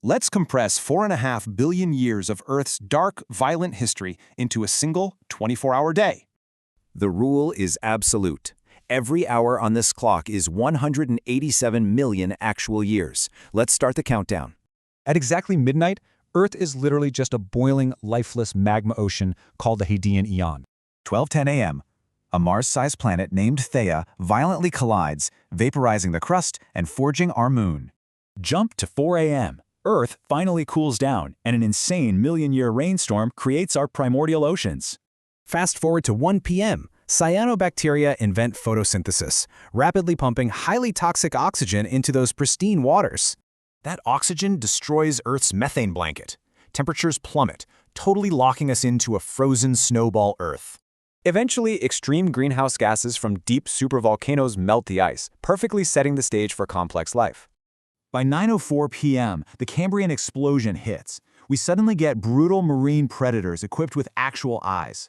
Let's compress 4.5 billion years of Earth's dark, violent history into a single 24-hour day. The rule is absolute. Every hour on this clock is 187 million actual years. Let's start the countdown. At exactly midnight, Earth is literally just a boiling, lifeless magma ocean called the Hadean Eon. 12:10 a.m. A Mars-sized planet named Theia violently collides, vaporizing the crust and forging our moon. Jump to 4 a.m. Earth finally cools down, and an insane million-year rainstorm creates our primordial oceans. Fast forward to 1 p.m. Cyanobacteria invent photosynthesis, rapidly pumping highly toxic oxygen into those pristine waters. That oxygen destroys Earth's methane blanket. Temperatures plummet, totally locking us into a frozen snowball Earth. Eventually, extreme greenhouse gases from deep supervolcanoes melt the ice, perfectly setting the stage for complex life. By 9:04 p.m., the Cambrian explosion hits. We suddenly get brutal marine predators equipped with actual eyes.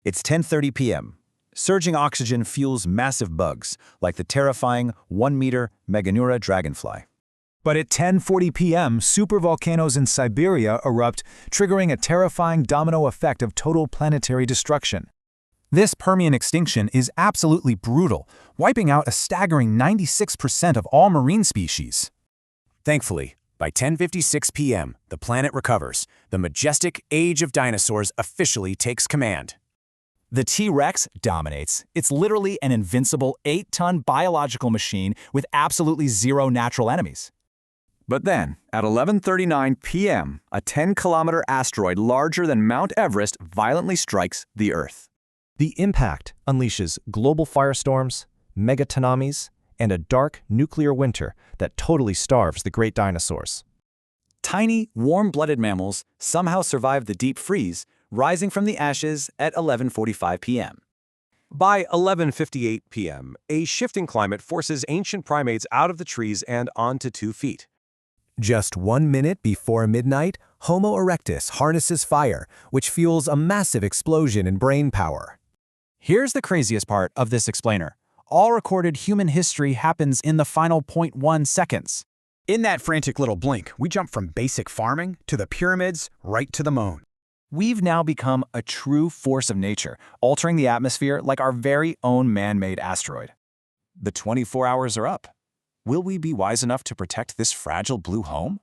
It's 10:30 p.m. Surging oxygen fuels massive bugs, like the terrifying 1-meter Meganura dragonfly. But at 10:40 p.m., supervolcanoes in Siberia erupt, triggering a terrifying domino effect of total planetary destruction. This Permian extinction is absolutely brutal, wiping out a staggering 96% of all marine species. Thankfully, by 10:56 p.m., the planet recovers. The majestic age of dinosaurs officially takes command. The T-Rex dominates. It's literally an invincible 8-ton biological machine with absolutely zero natural enemies. But then, at 11:39 p.m., a 10-kilometer asteroid larger than Mount Everest violently strikes the Earth. The impact unleashes global firestorms, megatsunamis, and a dark nuclear winter that totally starves the great dinosaurs. Tiny, warm-blooded mammals somehow survived the deep freeze, rising from the ashes at 11:45 p.m. By 11:58 p.m., a shifting climate forces ancient primates out of the trees and onto 2 feet. Just 1 minute before midnight, Homo erectus harnesses fire, which fuels a massive explosion in brain power. Here's the craziest part of this explainer. All recorded human history happens in the final 0.1 seconds. In that frantic little blink, we jump from basic farming to the pyramids right to the moon. We've now become a true force of nature, altering the atmosphere like our very own man-made asteroid. The 24 hours are up. Will we be wise enough to protect this fragile blue home?